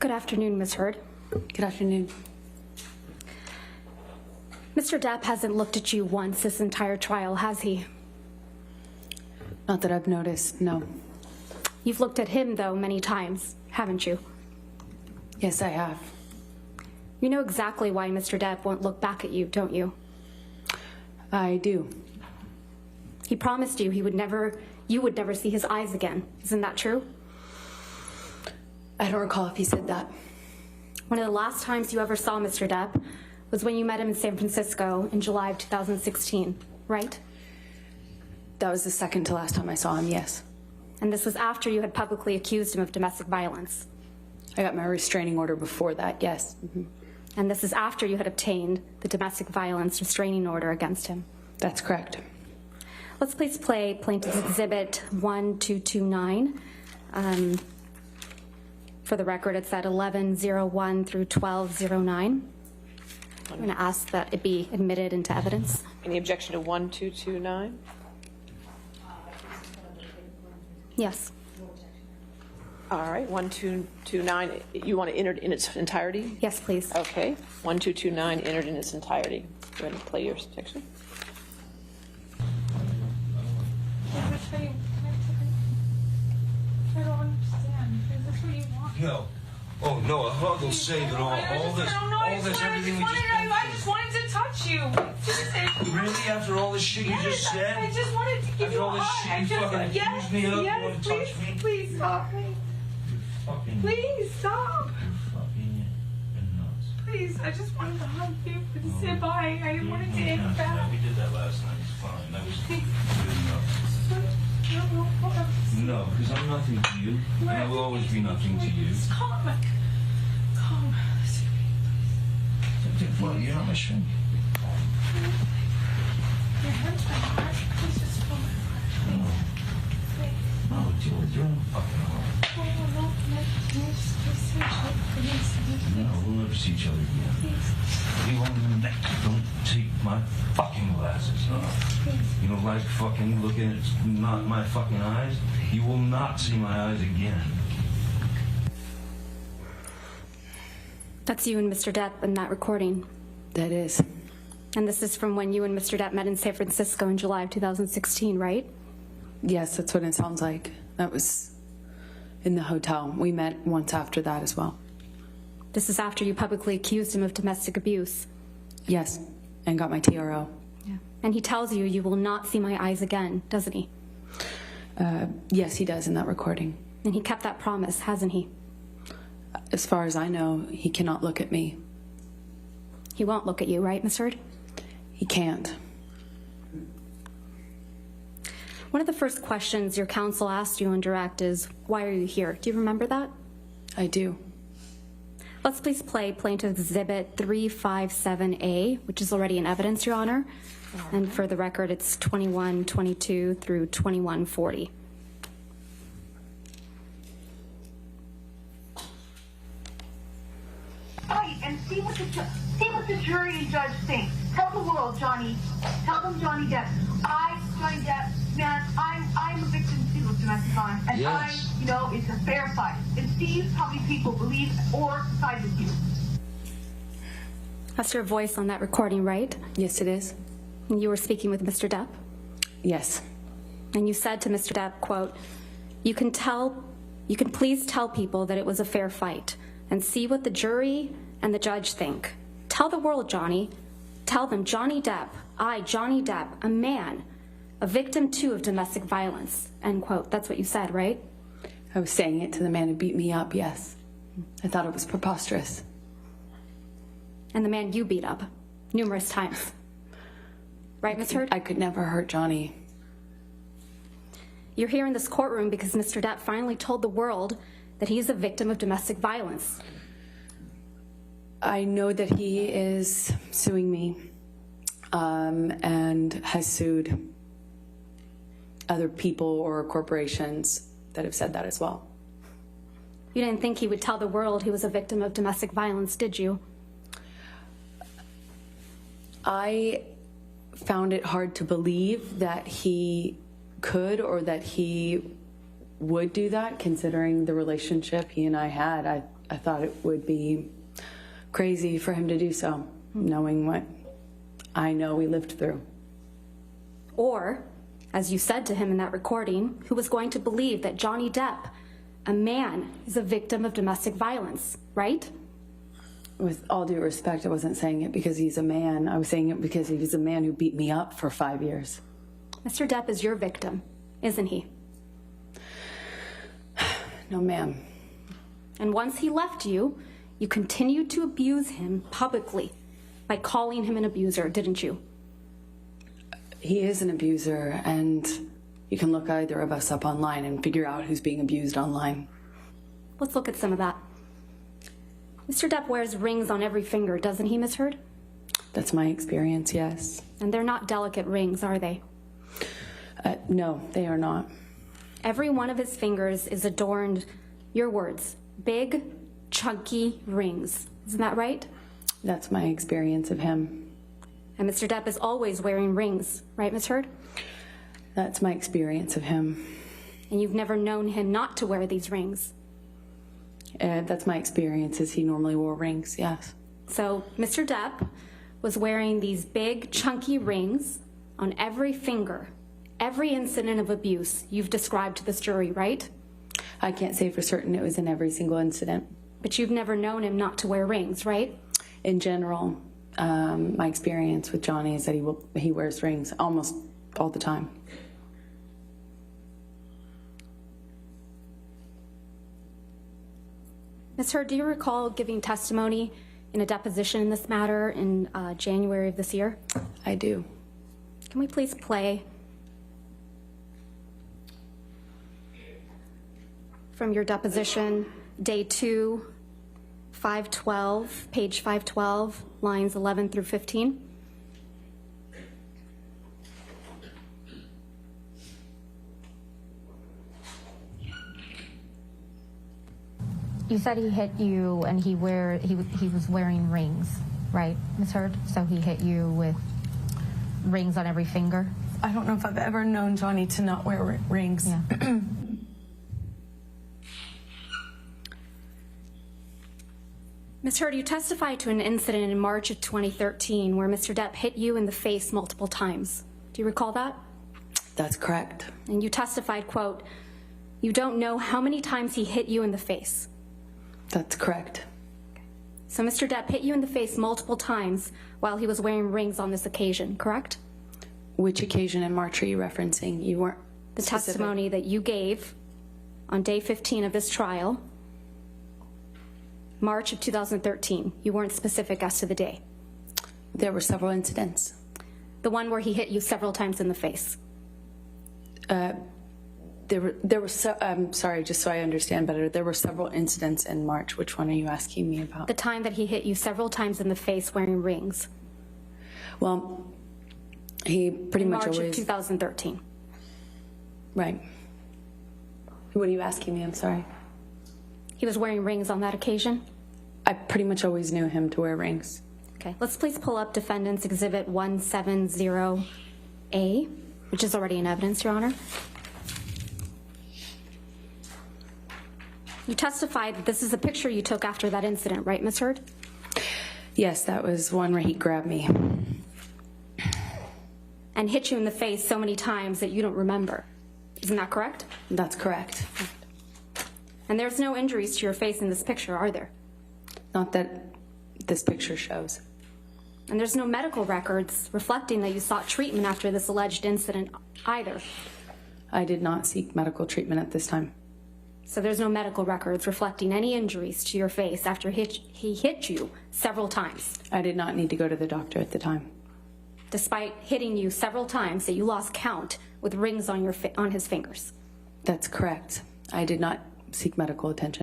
Good afternoon, Ms. Heard. Good afternoon. Mr. Depp hasn't looked at you once this entire trial, has he? Not that I've noticed, no. You've looked at him, though, many times, haven't you? Yes, I have. You know exactly why Mr. Depp won't look back at you, don't you? I do. He promised you you would never see his eyes again. Isn't that true? I don't recall if he said that. One of the last times you ever saw Mr. Depp was when you met him in San Francisco in July of 2016, right? That was the second to last time I saw him, yes. And this was after you had publicly accused him of domestic violence. I got my restraining order before that, yes. And this is after you had obtained the domestic violence restraining order against him. That's correct. Let's please play Plaintiff's Exhibit 1229. For the record, it's at 1101 through 1209. I'm going to ask that it be admitted into evidence. Any objection to 1229? Yes. All right, 1229, you want to enter it in its entirety? Yes, please. Okay, 1229 entered in its entirety. Go ahead and play your section. I don't understand. Is this what you want? No. Oh, no, a hug will save it all. All this, everything we just been I just wanted to touch you. through. Really? After all this shit you just said? I just wanted to give After you a all this hug. shit you fucking accused me of? You want to touch me? Please stop me. Fucking, Please stop. fucking nuts. Please, I just wanted to hug you and say bye. I didn't want to take it back. We did that last night. It's fine. That was good enough. No, because I'm nothing to you, and I will always be nothing to you. Calm. Calm. Well, you're not my shrink. Your hands are hot. Please just calm my heart. No, you're in the fucking heart. Oh, no, No, we'll never see each other again. please. You won't even don't take my fucking glasses off. You don't like fucking looking at not my fucking eyes? You will not see my eyes again. That's you and Mr. Depp in that recording. That is. And this is from when you and Mr. Depp met in San Francisco in July of 2016, right? Yes, that's what it sounds like. That was in the hotel. We met once after that as well. This is after you publicly accused him of domestic abuse. Yes, and got my TRO. Yeah. And he tells you you will not see my eyes again, doesn't he? Yes, he does in that recording. And he kept that promise, hasn't he? As far as I know, he cannot look at me. He won't look at you, right, Miss Heard? He can't. One of the first questions your counsel asked you on direct is, why are you here? Do you remember that? I do. Let's please play Plaintiff's Exhibit 357A, which is already in evidence, Your Honor. And for the record, it's 2122 through 2140. Fight and see what the jury and judge think. Tell the world, Johnny. Tell them, Johnny Depp. Johnny Depp, man, I'm a victim too of domestic violence, and Yes. it's a fair fight. And see how many people believe or side with you. That's your voice on that recording, right? Yes, it is. And you were speaking with Mr. Depp? Yes. And you said to Mr. Depp, quote, you can please tell people that it was a fair fight and see what the jury and the judge think. Tell the world, Johnny. Tell them, Johnny Depp, Johnny Depp, a man, a victim too of domestic violence, end quote. That's what you said, right? I was saying it to the man who beat me up, yes. I thought it was preposterous. And the man you beat up numerous times. Right, Ms. Heard? I could never hurt Johnny. You're here in this courtroom because Mr. Depp finally told the world that he's a victim of domestic violence. I know that he is suing me and has sued other people or corporations that have said that as well. You didn't think he would tell the world he was a victim of domestic violence, did you? I found it hard to believe that he could or that he would do that, considering the relationship he and I had. I thought it would be crazy for him to do so, knowing what I know we lived through. Or, as you said to him in that recording, who was going to believe that Johnny Depp, a man, is a victim of domestic violence, right? With all due respect, I wasn't saying it because he's a man. I was saying it because he was a man who beat me up for 5 years. Mr. Depp is your victim, isn't he? No, ma'am. And once he left you, you continued to abuse him publicly by calling him an abuser, didn't you? He is an abuser, and you can look either of us up online and figure out who's being abused online. Let's look at some of that. Mr. Depp wears rings on every finger, doesn't he, Ms. Heard? That's my experience, yes. And they're not delicate rings, are they? No, they are not. Every one of his fingers is adorned, your words, big, chunky rings. Isn't that right? That's my experience of him. And Mr. Depp is always wearing rings, right, Ms. Heard? That's my experience of him. And you've never known him not to wear these rings. That's my experience, is he normally wore rings, yes. So Mr. Depp was wearing these big, chunky rings on every finger, every incident of abuse you've described to this jury, right? I can't say for certain it was in every single incident. But you've never known him not to wear rings, right? In general, my experience with Johnny is that he wears rings almost all the time. Ms. Heard, do you recall giving testimony in a deposition in this matter in January of this year? I do. Can we please play from your deposition, day 2, 512, page 512, lines 11 through 15? You said he hit you and he was wearing rings, right, Ms. Heard? So he hit you with rings on every finger? I don't know if I've ever known Johnny to not wear rings. Yeah. Ms. Heard, you testified to an incident in March of 2013 where Mr. Depp hit you in the face multiple times. Do you recall that? That's correct. And you testified, quote, "You don't know how many times he hit you in the face." That's correct. So Mr. Depp hit you in the face multiple times while he was wearing rings on this occasion, correct? Which occasion in March are you referencing? You weren't The specific. testimony that you gave on day 15 of this trial, March of 2013. You weren't specific as to the day. There were several incidents. The one where he hit you several times in the face. I'm sorry, just so I understand better, there were several incidents in March. Which one are you asking me about? The time that he hit you several times in the face wearing rings. Well, he pretty much March of always... 2013. Right. What are you asking me? I'm sorry. He was wearing rings on that occasion? I pretty much always knew him to wear rings. Okay, let's please pull up Defendant's Exhibit 170A, which is already in evidence, Your Honor. You testified that this is a picture you took after that incident, right, Ms. Heard? Yes, that was one where he grabbed me. And hit you in the face so many times that you don't remember. Isn't that correct? That's correct. And there's no injuries to your face in this picture, are there? Not that this picture shows. And there's no medical records reflecting that you sought treatment after this alleged incident either. I did not seek medical treatment at this time. So there's no medical records reflecting any injuries to your face after he hit you several times. I did not need to go to the doctor at the time. Despite hitting you several times that you lost count with rings on his fingers. That's correct. I did not seek medical attention.